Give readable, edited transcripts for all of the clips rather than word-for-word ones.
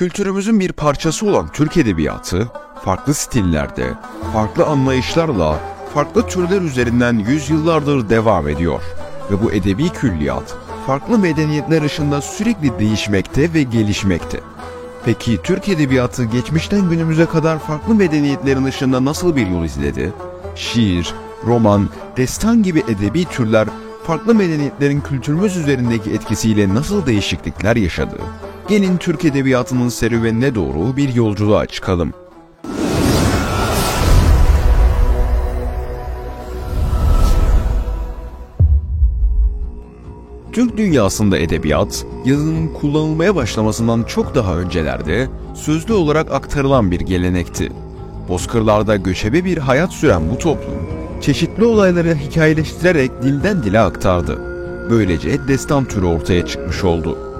Kültürümüzün bir parçası olan Türk edebiyatı, farklı stillerde, farklı anlayışlarla, farklı türler üzerinden yüzyıllardır devam ediyor. Ve bu edebi külliyat, farklı medeniyetler ışığında sürekli değişmekte ve gelişmekte. Peki Türk edebiyatı geçmişten günümüze kadar farklı medeniyetlerin ışığında nasıl bir yol izledi? Şiir, roman, destan gibi edebi türler farklı medeniyetlerin kültürümüz üzerindeki etkisiyle nasıl değişiklikler yaşadı? Gelin Türk edebiyatının serüvenine doğru bir yolculuğa çıkalım. Türk dünyasında edebiyat, yazının kullanılmaya başlamasından çok daha öncelerde sözlü olarak aktarılan bir gelenekti. Bozkırlarda göçebe bir hayat süren bu toplum, çeşitli olayları hikayeleştirerek dilden dile aktardı. Böylece destan türü ortaya çıkmış oldu.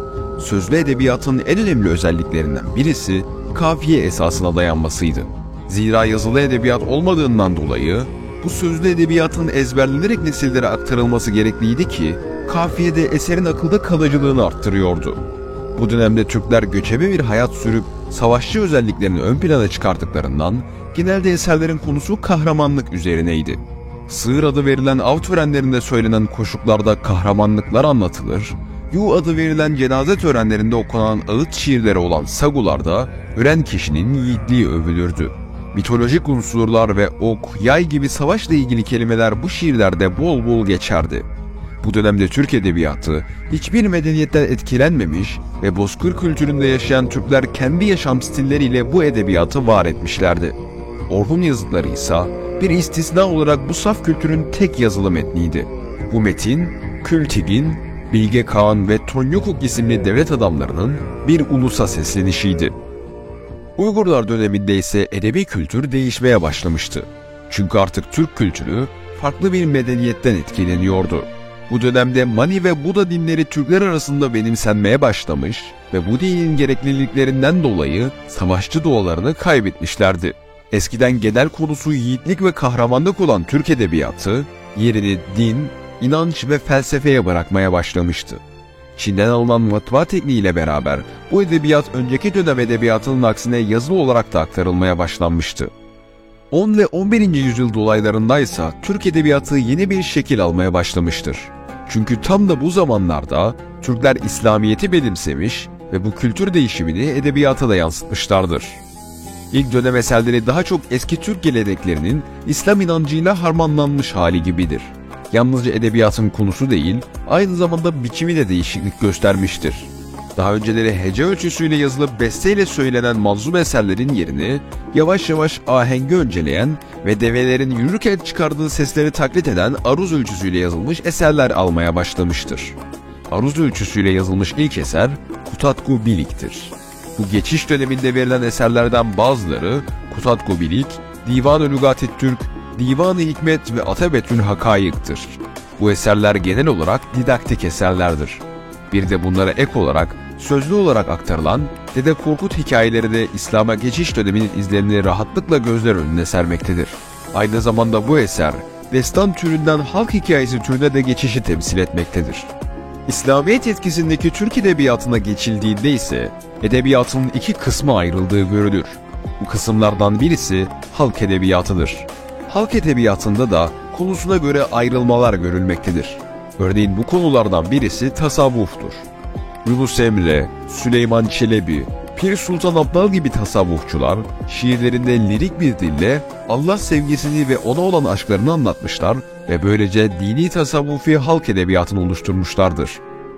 Sözlü edebiyatın en önemli özelliklerinden birisi kafiye esasına dayanmasıydı. Zira yazılı edebiyat olmadığından dolayı bu sözlü edebiyatın ezberlenerek nesillere aktarılması gerekliydi ki kafiye de eserin akılda kalıcılığını arttırıyordu. Bu dönemde Türkler göçebe bir hayat sürüp savaşçı özelliklerini ön plana çıkarttıklarından genelde eserlerin konusu kahramanlık üzerineydi. Sığır adı verilen av törenlerinde söylenen koşuklarda kahramanlıklar anlatılır, Yu adı verilen cenaze törenlerinde okunan ağıt şiirleri olan sagularda ölen kişinin yiğitliği övülürdü. Mitolojik unsurlar ve ok, yay gibi savaşla ilgili kelimeler bu şiirlerde bol bol geçerdi. Bu dönemde Türk edebiyatı hiçbir medeniyetten etkilenmemiş ve bozkır kültüründe yaşayan Türkler kendi yaşam stilleriyle bu edebiyatı var etmişlerdi. Orhun yazıtları ise bir istisna olarak bu saf kültürün tek yazılı metniydi. Bu metin, Kültigin, Bilge Kağan ve Tonyukuk isimli devlet adamlarının bir ulusa seslenişiydi. Uygurlar döneminde ise edebi kültür değişmeye başlamıştı. Çünkü artık Türk kültürü farklı bir medeniyetten etkileniyordu. Bu dönemde Mani ve Buda dinleri Türkler arasında benimsenmeye başlamış ve bu dinin gerekliliklerinden dolayı savaşçı doğalarını kaybetmişlerdi. Eskiden genel konusu yiğitlik ve kahramanlık olan Türk edebiyatı yerini din, inanç ve felsefeye bırakmaya başlamıştı. Çin'den alınan matbaa tekniğiyle beraber bu edebiyat önceki dönem edebiyatının aksine yazılı olarak da aktarılmaya başlanmıştı. 10 ve 11. yüzyıl dolaylarındaysa Türk edebiyatı yeni bir şekil almaya başlamıştır. Çünkü tam da bu zamanlarda Türkler İslamiyet'i benimsemiş ve bu kültür değişimini edebiyata da yansıtmışlardır. İlk dönem eserleri daha çok eski Türk geleneklerinin İslam inancıyla harmanlanmış hali gibidir. Yalnızca edebiyatın konusu değil, aynı zamanda biçimi de değişiklik göstermiştir. Daha önceleri hece ölçüsüyle yazılıp besteyle söylenen manzum eserlerin yerini yavaş yavaş ahengi önceleyen ve develerin yürürken çıkardığı sesleri taklit eden aruz ölçüsüyle yazılmış eserler almaya başlamıştır. Aruz ölçüsüyle yazılmış ilk eser Kutatku Bilik'tir. Bu geçiş döneminde verilen eserlerden bazıları Kutatku Bilik, Divan-ı Lügat-ı Türk, Divan-ı Hikmet ve Atabetül Hakayık'tır. Bu eserler genel olarak didaktik eserlerdir. Bir de bunlara ek olarak sözlü olarak aktarılan Dede Korkut hikayeleri de İslam'a geçiş döneminin izlerini rahatlıkla gözler önüne sermektedir. Aynı zamanda bu eser destan türünden halk hikayesi türüne de geçişi temsil etmektedir. İslamiyet etkisindeki Türk edebiyatına geçildiğinde ise edebiyatın iki kısma ayrıldığı görülür. Bu kısımlardan birisi halk edebiyatıdır. Halk edebiyatında da konusuna göre ayrılmalar görülmektedir. Örneğin bu konulardan birisi tasavvuftur. Yunus Emre, Süleyman Çelebi, Pir Sultan Abdal gibi tasavvufçular şiirlerinde lirik bir dille Allah sevgisini ve ona olan aşklarını anlatmışlar ve böylece dini tasavvufi halk edebiyatını oluşturmuşlardır.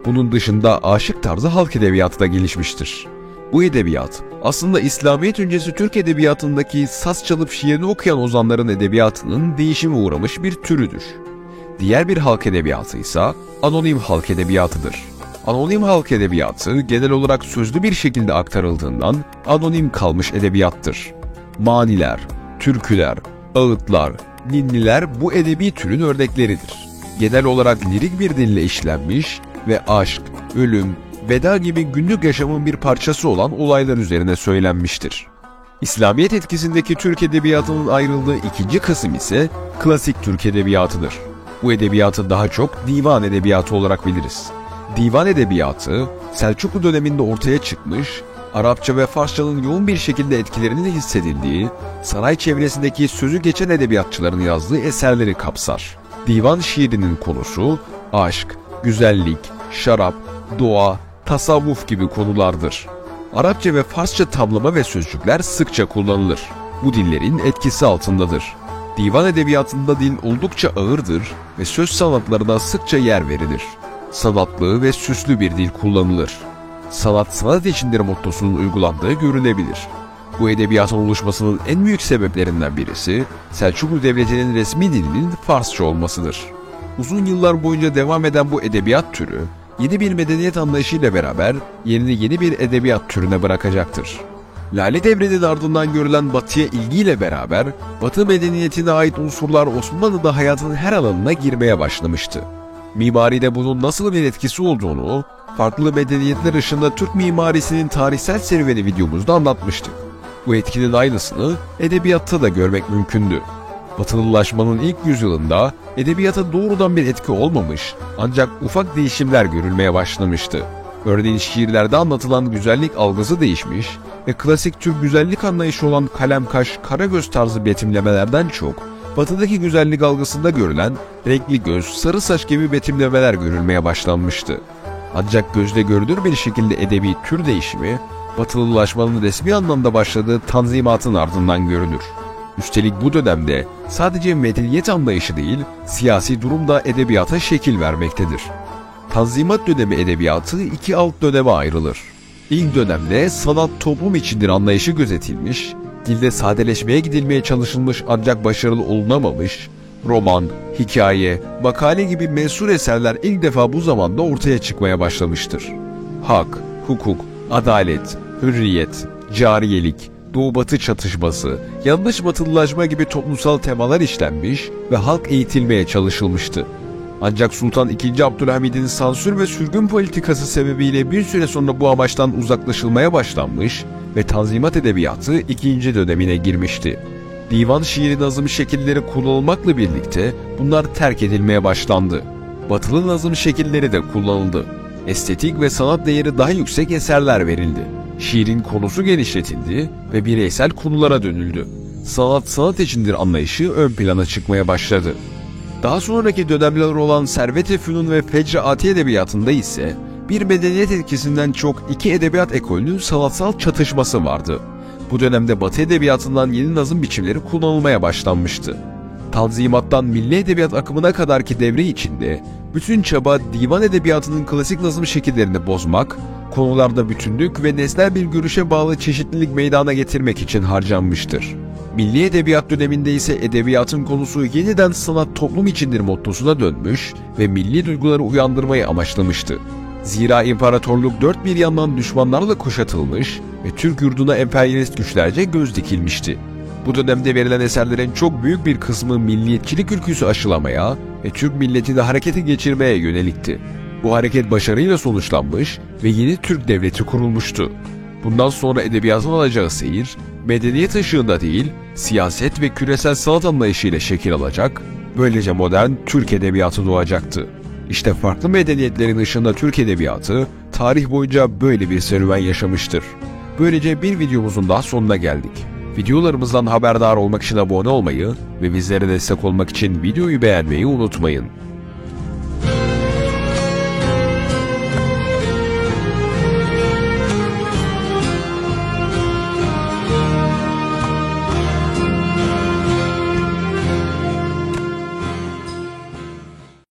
Bunun dışında aşık tarzı halk edebiyatı da gelişmiştir. Bu edebiyat aslında İslamiyet öncesi Türk edebiyatındaki saz çalıp şiirini okuyan ozanların edebiyatının değişime uğramış bir türüdür. Diğer bir halk edebiyatı ise anonim halk edebiyatıdır. Anonim halk edebiyatı genel olarak sözlü bir şekilde aktarıldığından anonim kalmış edebiyattır. Maniler, türküler, ağıtlar, ninniler bu edebi türün örnekleridir. Genel olarak lirik bir dille işlenmiş ve aşk, ölüm, veda gibi günlük yaşamın bir parçası olan olaylar üzerine söylenmiştir. İslamiyet etkisindeki Türk edebiyatının ayrıldığı ikinci kısım ise klasik Türk edebiyatıdır. Bu edebiyatı daha çok divan edebiyatı olarak biliriz. Divan edebiyatı, Selçuklu döneminde ortaya çıkmış, Arapça ve Farsçanın yoğun bir şekilde etkilerinin hissedildiği, saray çevresindeki sözü geçen edebiyatçıların yazdığı eserleri kapsar. Divan şiirinin konusu, aşk, güzellik, şarap, doğa, tasavvuf gibi konulardır. Arapça ve Farsça tamlama ve sözcükler sıkça kullanılır. Bu dillerin etkisi altındadır. Divan edebiyatında dil oldukça ağırdır ve söz sanatlarına sıkça yer verilir. Sanatlı ve süslü bir dil kullanılır. Sanat sanat içindir mottosunun uygulandığı görülebilir. Bu edebiyatın oluşmasının en büyük sebeplerinden birisi, Selçuklu Devleti'nin resmi dilinin Farsça olmasıdır. Uzun yıllar boyunca devam eden bu edebiyat türü, yeni bir medeniyet anlayışıyla beraber yerini yeni bir edebiyat türüne bırakacaktır. Lale Devri'nin ardından görülen Batı'ya ilgiyle beraber, Batı medeniyetine ait unsurlar Osmanlı'da hayatın her alanına girmeye başlamıştı. Mimaride bunun nasıl bir etkisi olduğunu, farklı medeniyetler ışığında Türk mimarisinin tarihsel serüveni videomuzda anlatmıştık. Bu etkinin aynısını edebiyatta da görmek mümkündü. Batılılaşmanın ilk yüzyılında edebiyata doğrudan bir etki olmamış, ancak ufak değişimler görülmeye başlamıştı. Örneğin şiirlerde anlatılan güzellik algısı değişmiş ve klasik Türk güzellik anlayışı olan kalemkaş, karagöz tarzı betimlemelerden çok, batıdaki güzellik algısında görülen renkli göz, sarı saç gibi betimlemeler görülmeye başlanmıştı. Ancak gözle görülür bir şekilde edebi tür değişimi, batılılaşmanın resmi anlamda başladığı Tanzimat'ın ardından görülür. Üstelik bu dönemde sadece medeniyet anlayışı değil, siyasi durum da edebiyata şekil vermektedir. Tanzimat dönemi edebiyatı iki alt döneme ayrılır. İlk dönemde sanat toplum içindir anlayışı gözetilmiş, dilde sadeleşmeye gidilmeye çalışılmış ancak başarılı olunamamış, roman, hikaye, makale gibi mensur eserler ilk defa bu zamanda ortaya çıkmaya başlamıştır. Hak, hukuk, adalet, hürriyet, cariyelik, Doğu-Batı çatışması, yanlış batılılaşma gibi toplumsal temalar işlenmiş ve halk eğitilmeye çalışılmıştı. Ancak Sultan II. Abdülhamid'in sansür ve sürgün politikası sebebiyle bir süre sonra bu amaçtan uzaklaşılmaya başlanmış ve Tanzimat edebiyatı ikinci dönemine girmişti. Divan şiiri nazım şekilleri kullanılmakla birlikte bunlar terk edilmeye başlandı. Batılı nazım şekilleri de kullanıldı. Estetik ve sanat değeri daha yüksek eserler verildi. Şiirin konusu genişletildi ve bireysel konulara dönüldü. Sanat sanat içindir anlayışı ön plana çıkmaya başladı. Daha sonraki dönemler olan Servet-i Fünun ve Fecr-i Ati edebiyatında ise bir medeniyet etkisinden çok iki edebiyat ekolünün sanatsal çatışması vardı. Bu dönemde Batı edebiyatından yeni nazım biçimleri kullanılmaya başlanmıştı. Tanzimat'tan milli edebiyat akımına kadarki devre içinde bütün çaba divan edebiyatının klasik nazım şekillerini bozmak, konularda bütünlük ve nesnel bir görüşe bağlı çeşitlilik meydana getirmek için harcanmıştır. Milli edebiyat döneminde ise edebiyatın konusu yeniden sanat toplum içindir mottosuna dönmüş ve milli duyguları uyandırmayı amaçlamıştı. Zira imparatorluk dört bir yandan düşmanlarla kuşatılmış ve Türk yurduna emperyalist güçlerce göz dikilmişti. Bu dönemde verilen eserlerin çok büyük bir kısmı milliyetçilik ülküsü aşılamaya ve Türk milletini harekete geçirmeye yönelikti. Bu hareket başarıyla sonuçlanmış ve yeni Türk devleti kurulmuştu. Bundan sonra edebiyatın alacağı seyir, medeniyet ışığında değil, siyaset ve küresel sanat anlayışıyla şekil alacak, böylece modern Türk edebiyatı doğacaktı. İşte farklı medeniyetlerin ışığında Türk edebiyatı, tarih boyunca böyle bir serüven yaşamıştır. Böylece bir videomuzun daha sonuna geldik. Videolarımızdan haberdar olmak için abone olmayı ve bizlere destek olmak için videoyu beğenmeyi unutmayın.